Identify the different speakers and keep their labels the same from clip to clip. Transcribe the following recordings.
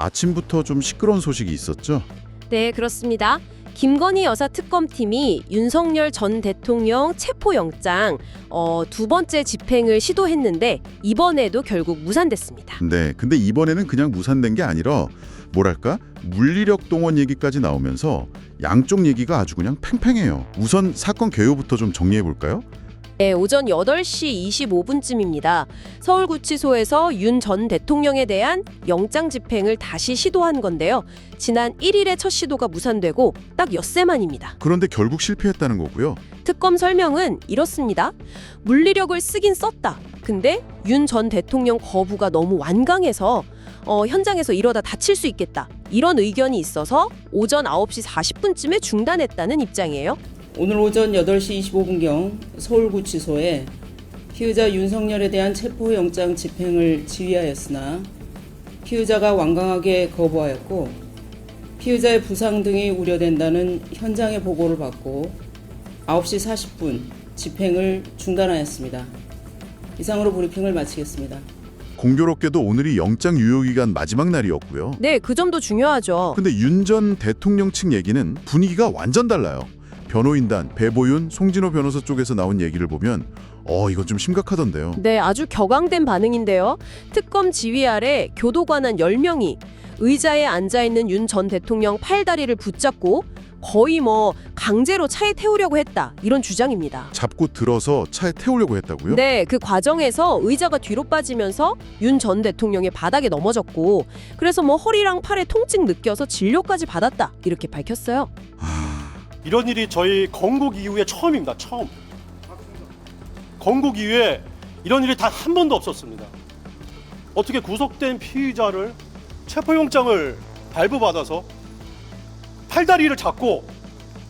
Speaker 1: 아침부터 좀 시끄러운 소식이 있었죠?
Speaker 2: 네, 그렇습니다. 김건희 여사 특검팀이 윤석열 전 대통령 체포영장 두 번째 집행을 시도했는데 이번에도 결국 무산됐습니다.
Speaker 1: 네, 근데 이번에는 그냥 무산된 게 아니라 뭐랄까? 물리력 동원 얘기까지 나오면서 양쪽 얘기가 아주 그냥 팽팽해요. 우선 사건 개요부터 좀 정리해 볼까요?
Speaker 2: 네, 오전 8시 25분쯤입니다. 서울구치소에서 윤 전 대통령에 대한 영장 집행을 다시 시도한 건데요. 지난 1일에 첫 시도가 무산되고 딱 엿새 만입니다.
Speaker 1: 그런데 결국 실패했다는 거고요.
Speaker 2: 특검 설명은 이렇습니다. 물리력을 쓰긴 썼다. 근데 윤 전 대통령 거부가 너무 완강해서 현장에서 이러다 다칠 수 있겠다. 이런 의견이 있어서 오전 9시 40분쯤에 중단했다는 입장이에요.
Speaker 3: 오늘 오전 8시 25분경 서울구치소에 피의자 윤석열에 대한 체포영장 집행을 지휘하였으나 피의자가 완강하게 거부하였고 피의자의 부상 등이 우려된다는 현장의 보고를 받고 9시 40분 집행을 중단하였습니다. 이상으로 브리핑을 마치겠습니다.
Speaker 1: 공교롭게도 오늘이 영장 유효기간 마지막 날이었고요.
Speaker 2: 네, 그 점도 중요하죠.
Speaker 1: 근데 윤 전 대통령 측 얘기는 분위기가 완전 달라요. 변호인단, 배보윤, 송진호 변호사 쪽에서 나온 얘기를 보면 이건 좀 심각하던데요.
Speaker 2: 네, 아주 격앙된 반응인데요. 특검 지휘 아래 교도관한 10명이 의자에 앉아있는 윤 전 대통령 팔다리를 붙잡고 거의 강제로 차에 태우려고 했다. 이런 주장입니다.
Speaker 1: 잡고 들어서 차에 태우려고 했다고요?
Speaker 2: 네, 그 과정에서 의자가 뒤로 빠지면서 윤 전 대통령이 바닥에 넘어졌고 그래서 허리랑 팔에 통증 느껴서 진료까지 받았다. 이렇게 밝혔어요.
Speaker 4: 이런 일이 저희 건국 이후에 처음입니다. 처음. 건국 이후에 이런 일이 단 한 번도 없었습니다. 어떻게 구속된 피의자를 체포영장을 발부받아서 팔다리를 잡고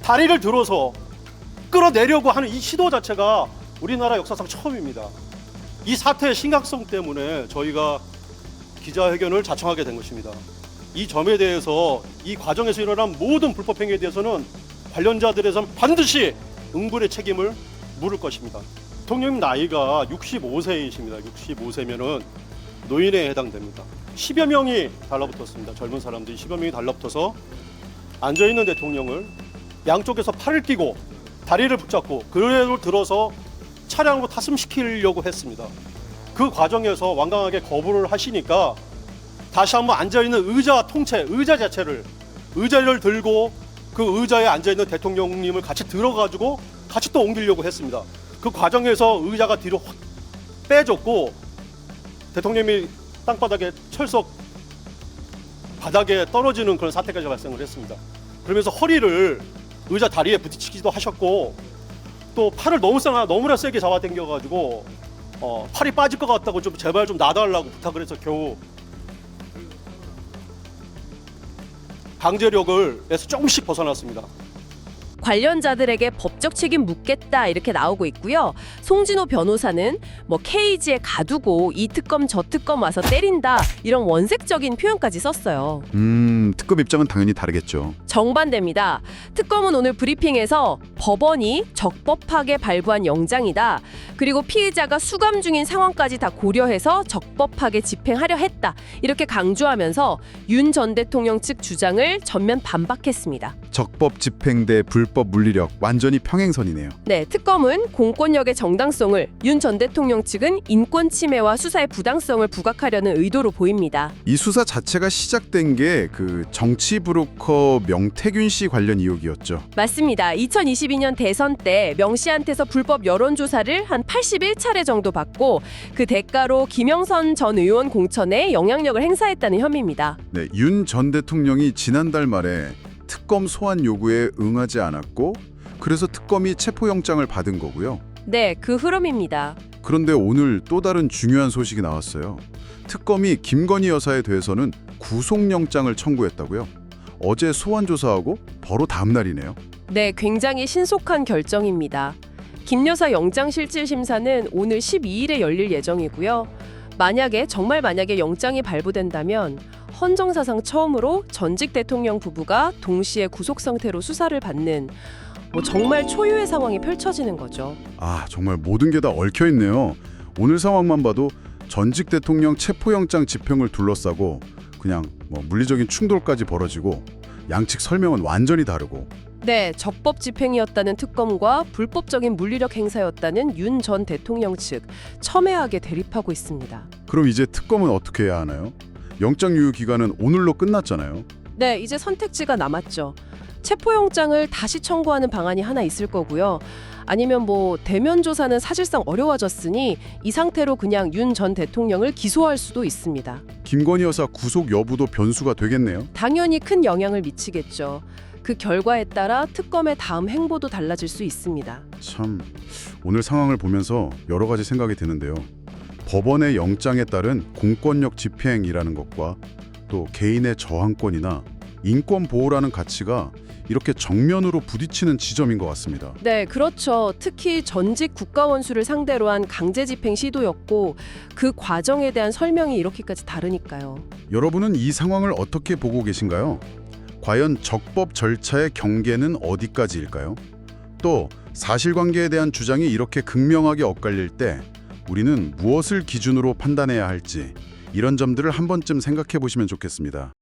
Speaker 4: 다리를 들어서 끌어내려고 하는 이 시도 자체가 우리나라 역사상 처음입니다. 이 사태의 심각성 때문에 저희가 기자회견을 자청하게 된 것입니다. 이 점에 대해서 이 과정에서 일어난 모든 불법 행위에 대해서는 관련자들에선 반드시 응분의 책임을 물을 것입니다. 대통령 나이가 65세이십니다. 65세면은 노인에 해당됩니다. 10여 명이 달라붙었습니다. 젊은 사람들이 10여 명이 달라붙어서 앉아있는 대통령을 양쪽에서 팔을 끼고 다리를 붙잡고 그대로 들어서 차량으로 탑승시키려고 했습니다. 그 과정에서 완강하게 거부를 하시니까 다시 한번 앉아있는 의자 통째, 의자 자체를 의자를 들고 그 의자에 앉아있는 대통령님을 같이 들어가지고 같이 또 옮기려고 했습니다. 그 과정에서 의자가 뒤로 확 빼졌고 대통령이 땅바닥에 철석 바닥에 떨어지는 그런 사태까지 발생을 했습니다. 그러면서 허리를 의자 다리에 부딪히기도 하셨고 또 팔을 너무나 세게 잡아당겨가지고 팔이 빠질 것 같다고 좀 제발 좀 놔달라고 부탁을 해서 겨우 강제력에서 조금씩 벗어났습니다.
Speaker 2: 관련자들에게 법적 책임 묻겠다 이렇게 나오고 있고요. 송진호 변호사는 케이지에 가두고 이 특검 저 특검 와서 때린다 이런 원색적인 표현까지 썼어요.
Speaker 1: 특검 입장은 당연히 다르겠죠.
Speaker 2: 정반대입니다. 특검은 오늘 브리핑에서 법원이 적법하게 발부한 영장이다. 그리고 피의자가 수감 중인 상황까지 다 고려해서 적법하게 집행하려 했다. 이렇게 강조하면서 윤 전 대통령 측 주장을 전면 반박했습니다.
Speaker 1: 적법 집행 대 불법 물리력 완전히 평행선이네요.
Speaker 2: 네, 특검은 공권력의 정당성을, 윤 전 대통령 측은 인권 침해와 수사의 부당성을 부각하려는 의도로 보입니다.
Speaker 1: 이 수사 자체가 시작된 게 그 정치 브로커 명태균 씨 관련 의혹이었죠.
Speaker 2: 맞습니다. 2022년 대선 때 명 씨한테서 불법 여론조사를 한 81차례 정도 받고 그 대가로 김영선 전 의원 공천에 영향력을 행사했다는 혐의입니다.
Speaker 1: 네, 윤 전 대통령이 지난달 말에 특검 소환 요구에 응하지 않았고 그래서 특검이 체포영장을 받은 거고요.
Speaker 2: 네, 그 흐름입니다.
Speaker 1: 그런데 오늘 또 다른 중요한 소식이 나왔어요. 특검이 김건희 여사에 대해서는 구속영장을 청구했다고요. 어제 소환 조사하고 바로 다음 날이네요.
Speaker 2: 네, 굉장히 신속한 결정입니다. 김 여사 영장실질심사는 오늘 12일에 열릴 예정이고요. 정말 만약에 영장이 발부된다면 헌정사상 처음으로 전직 대통령 부부가 동시에 구속 상태로 수사를 받는 정말 초유의 상황이 펼쳐지는 거죠.
Speaker 1: 정말 모든 게 다 얽혀 있네요. 오늘 상황만 봐도 전직 대통령 체포영장 집행을 둘러싸고 그냥 뭐 물리적인 충돌까지 벌어지고 양측 설명은 완전히 다르고.
Speaker 2: 네, 적법 집행이었다는 특검과 불법적인 물리력 행사였다는 윤 전 대통령 측 첨예하게 대립하고 있습니다.
Speaker 1: 그럼 이제 특검은 어떻게 해야 하나요? 영장 유효 기간은 오늘로 끝났잖아요.
Speaker 2: 네, 이제 선택지가 남았죠. 체포영장을 다시 청구하는 방안이 하나 있을 거고요. 아니면 뭐 대면 조사는 사실상 어려워졌으니 이 상태로 그냥 윤 전 대통령을 기소할 수도 있습니다.
Speaker 1: 김건희 여사 구속 여부도 변수가 되겠네요.
Speaker 2: 당연히 큰 영향을 미치겠죠. 그 결과에 따라 특검의 다음 행보도 달라질 수 있습니다.
Speaker 1: 참, 오늘 상황을 보면서 여러 가지 생각이 드는데요. 법원의 영장에 따른 공권력 집행이라는 것과 또 개인의 저항권이나 인권 보호라는 가치가 이렇게 정면으로 부딪히는 지점인 것 같습니다.
Speaker 2: 네, 그렇죠. 특히 전직 국가원수를 상대로 한 강제 집행 시도였고 그 과정에 대한 설명이 이렇게까지 다르니까요.
Speaker 1: 여러분은 이 상황을 어떻게 보고 계신가요? 과연 적법 절차의 경계는 어디까지일까요? 또 사실관계에 대한 주장이 이렇게 극명하게 엇갈릴 때 우리는 무엇을 기준으로 판단해야 할지 이런 점들을 한 번쯤 생각해 보시면 좋겠습니다.